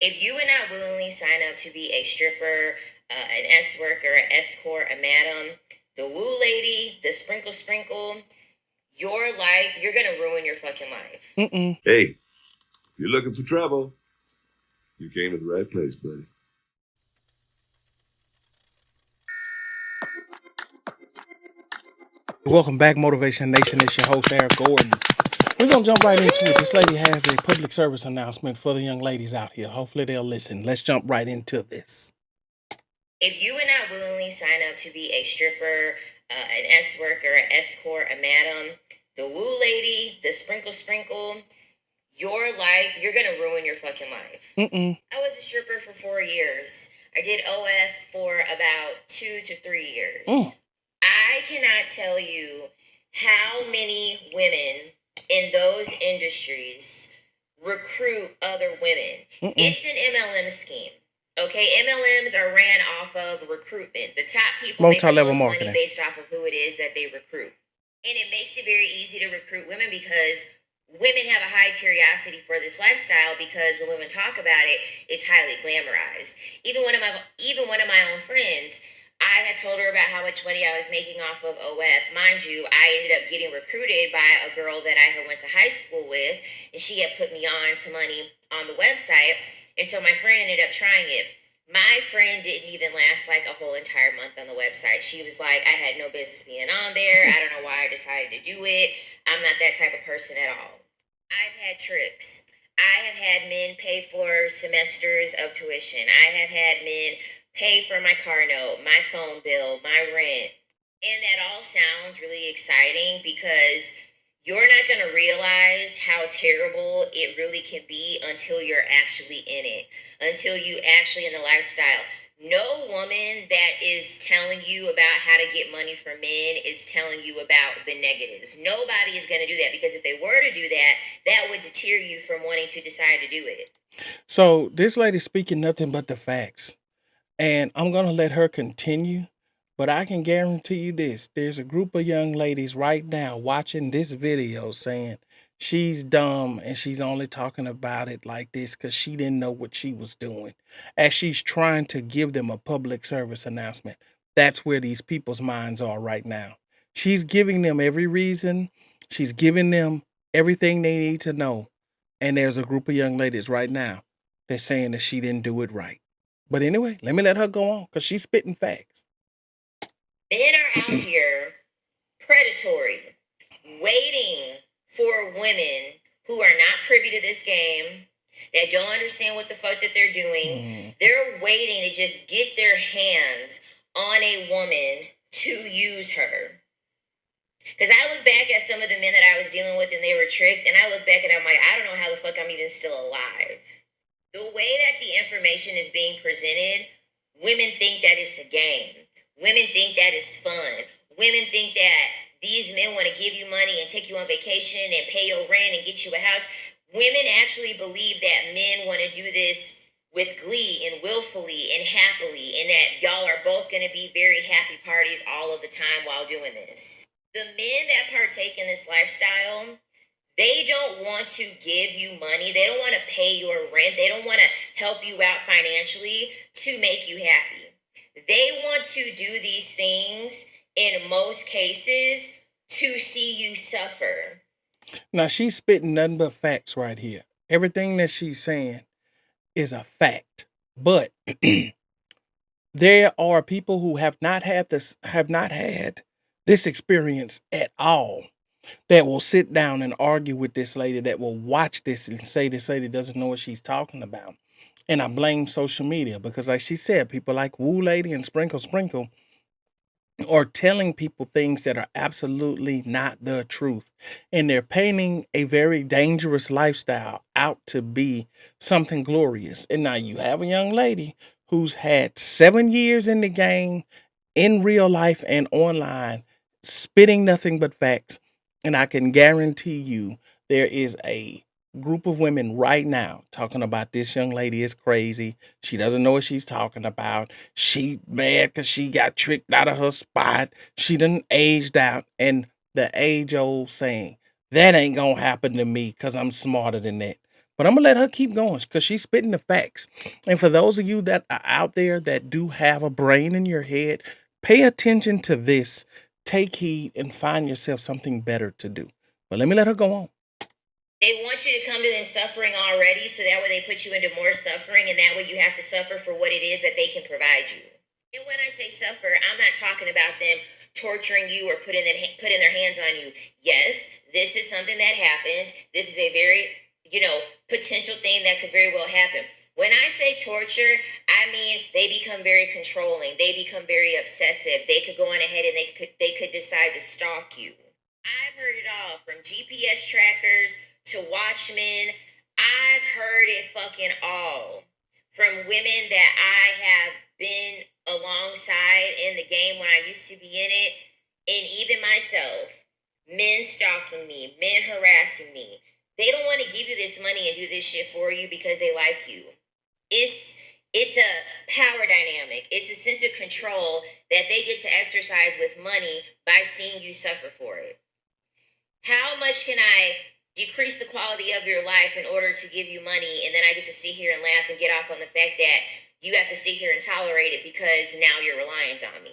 If you would not willingly sign up to be a stripper, an S worker, an escort, a madam, the woo lady, the sprinkle sprinkle, your life, you're gonna ruin your fucking life. Hey, if you're looking for trouble, you came to the right place, buddy. Welcome back, Motivation Nation. It's your host, Eric Gordon. We're going to jump right into it. This lady has a public service announcement for the young ladies out here. Hopefully they'll listen. Let's jump right into this. If you would not willingly sign up to be a stripper, an S worker, an escort, a madam, the woo lady, the sprinkle sprinkle, your life, you're gonna ruin your fucking life. I was a stripper for 4 years. I did OF for about 2 to 3 years. I cannot tell you how many women in those industries recruit other women. It's an MLM scheme. Okay, MLMs are ran off of recruitment. The top people make the Multi-level most marketing. money based off of who it is that they recruit. And it makes it very easy to recruit women because women have a high curiosity for this lifestyle, because when women talk about it, it's highly glamorized. Even one of my own friends, I had told her about how much money I was making off of OF. Mind you, I ended up getting recruited by a girl that I had went to high school with, and she had put me on to money on the website. And so my friend ended up trying it. My friend didn't even last like a whole entire month on the website. She was like, I had no business being on there. I don't know why I decided to do it. I'm not that type of person at all. I've had tricks. I have had men pay for semesters of tuition. I have had men pay for my car note, my phone bill, my rent. And that all sounds really exciting because you're not going to realize how terrible it really can be until you're actually in it, until you actually in the lifestyle. No woman that is telling you about how to get money from men is telling you about the negatives. Nobody is going to do that, because if they were to do that, that would deter you from wanting to decide to do it. So this lady's speaking nothing but the facts. And I'm going to let her continue. But I can guarantee you this. There's a group of young ladies right now watching this video saying she's dumb and she's only talking about it like this because she didn't know what she was doing. As she's trying to give them a public service announcement. That's where these people's minds are right now. She's giving them every reason. She's giving them everything they need to know. And there's a group of young ladies right now that's saying that she didn't do it right. But anyway, let me let her go on because she's spitting facts. Men are out here predatory, waiting for women who are not privy to this game, that don't understand what the fuck that they're doing. They're waiting to just get their hands on a woman to use her. Because I look back at some of the men that I was dealing with and they were tricks, and I look back and I'm like, I don't know how the fuck I'm even still alive. The way that the information is being presented, women think that it's a game. Women think that it's fun. Women think that these men want to give you money and take you on vacation and pay your rent and get you a house. Women actually believe that men want to do this with glee and willfully and happily, and that y'all are both going to be very happy parties all of the time while doing this. The men that partake in this lifestyle, they don't want to give you money. They don't want to pay your rent. They don't want to help you out financially to make you happy. They want to do these things in most cases to see you suffer. Now, she's spitting nothing but facts right here. Everything that she's saying is a fact. But there are people who have not had this experience at all, that will sit down and argue with this lady, that will watch this and say this lady doesn't know what she's talking about. And I blame social media because, like she said, people like Woo Lady and Sprinkle Sprinkle are telling people things that are absolutely not the truth. And they're painting a very dangerous lifestyle out to be something glorious. And now you have a young lady who's had 7 years in the game, in real life and online, spitting nothing but facts. And I can guarantee you there is a group of women right now talking about this young lady is crazy. She doesn't know what she's talking about. She mad because she got tricked out of her spot. She done aged out. And the age old saying, that ain't gonna happen to me because I'm smarter than that. But I'm gonna let her keep going because she's spitting the facts. And for those of you that are out there that do have a brain in your head, pay attention to this. Take heed and find yourself something better to do. But let me let her go on. They want you to come to them suffering already, so that way they put you into more suffering, and that way you have to suffer for what it is that they can provide you. And when I say suffer, I'm not talking about them torturing you or putting their hands on you. Yes, this is something that happens. This is a very, potential thing that could very well happen. When I say torture, I mean they become very controlling. They become very obsessive. They could go on ahead and they could decide to stalk you. I've heard it all, from GPS trackers to watchmen. I've heard it fucking all. From women that I have been alongside in the game when I used to be in it, and even myself, men stalking me, men harassing me. They don't want to give you this money and do this shit for you because they like you. It's a power dynamic. It's a sense of control that they get to exercise with money by seeing you suffer for it. How much can I decrease the quality of your life in order to give you money, and then I get to sit here and laugh and get off on the fact that you have to sit here and tolerate it because now you're reliant on me?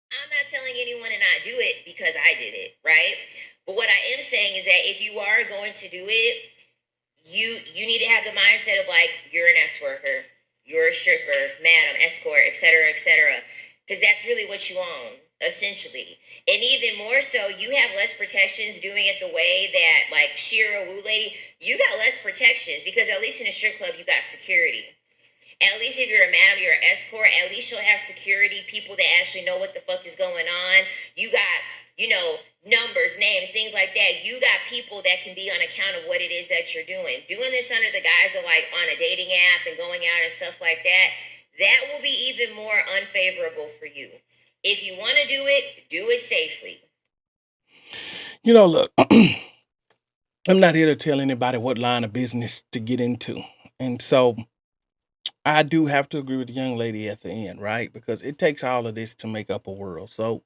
I'm not telling anyone to not do it because I did it, right? But what I am saying is that if you are going to do it, you need to have the mindset of like, you're an S worker, you're a stripper, madam, escort, etc., etc., because that's really what you own, essentially. And even more so, you have less protections doing it the way that, like, Shira Wu lady, you got less protections because at least in a strip club, you got security. At least if you're a madam, you're an escort, at least you'll have security, people that actually know what the fuck is going on. You got, numbers, names, things like that. You got people that can be on account of what it is that you're doing. Doing this under the guise of like on a dating app and going out and stuff like that, that will be even more unfavorable for you. If you want to do it safely. Look, I'm not here to tell anybody what line of business to get into. And so I do have to agree with the young lady at the end, right? Because it takes all of this to make up a world. So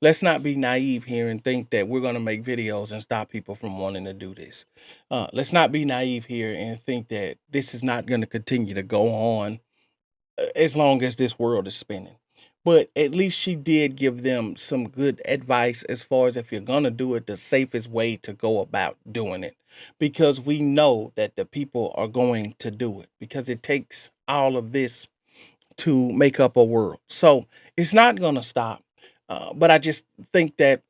let's not be naive here and think that we're going to make videos and stop people from wanting to do this. Let's not be naive here and think that this is not going to continue to go on as long as this world is spinning. But at least she did give them some good advice as far as if you're going to do it, the safest way to go about doing it. Because we know that the people are going to do it because it takes all of this to make up a world. So it's not going to stop. But I just think that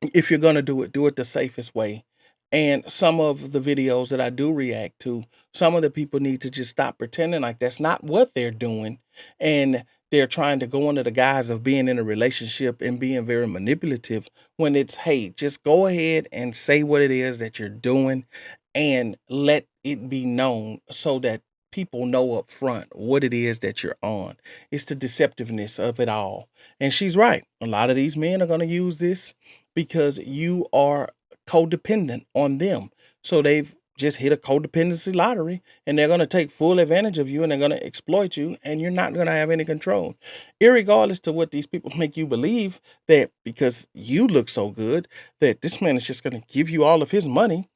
if you're going to do it the safest way. And some of the videos that I do react to, some of the people need to just stop pretending like that's not what they're doing. And they're trying to go under the guise of being in a relationship and being very manipulative when it's, hey, just go ahead and say what it is that you're doing and let it be known so that people know up front what it is that you're on. It's the deceptiveness of it all. And she's right. A lot of these men are going to use this because you are codependent on them. So they've just hit a codependency lottery and they're going to take full advantage of you and they're going to exploit you and you're not going to have any control. Irregardless to what these people make you believe that because you look so good that this man is just going to give you all of his money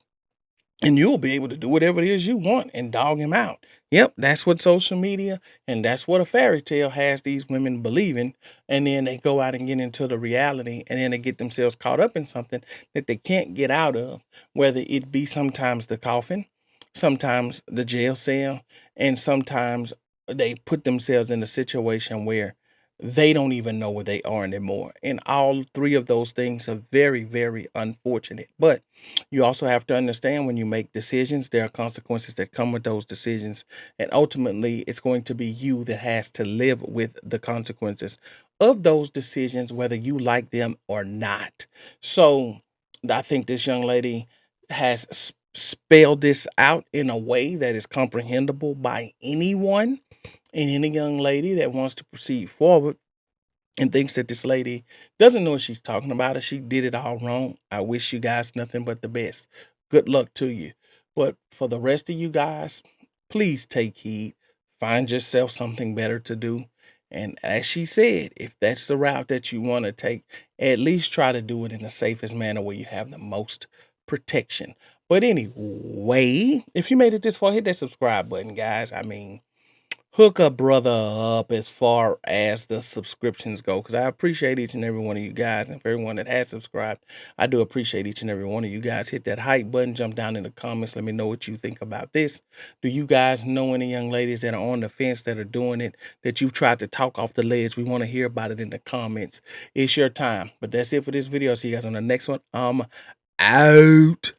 and you'll be able to do whatever it is you want and dog him out. Yep, that's what social media and that's what a fairy tale has these women believing. And then they go out and get into the reality and then they get themselves caught up in something that they can't get out of, whether it be sometimes the coffin, sometimes the jail cell, and sometimes they put themselves in a situation where they don't even know where they are anymore. And all three of those things are very, very unfortunate. But you also have to understand when you make decisions, there are consequences that come with those decisions. And ultimately, it's going to be you that has to live with the consequences of those decisions, whether you like them or not. So I think this young lady has spelled this out in a way that is comprehensible by anyone and any young lady that wants to proceed forward and thinks that this lady doesn't know what she's talking about or she did it all wrong. I wish you guys nothing but the best. Good luck to you. But for the rest of you guys, please take heed. Find yourself something better to do. And as she said, if that's the route that you want to take, at least try to do it in the safest manner where you have the most protection. But anyway, if you made it this far, hit that subscribe button, guys. I mean, hook a brother up as far as the subscriptions go, because I appreciate each and every one of you guys, and for everyone that has subscribed, I do appreciate each and every one of you guys. Hit that hype button, jump down in the comments, let me know what you think about this. Do you guys know any young ladies that are on the fence that are doing it, that you've tried to talk off the ledge? We want to hear about it in the comments. It's your time. But that's it for this video. See you guys on the next one. Out.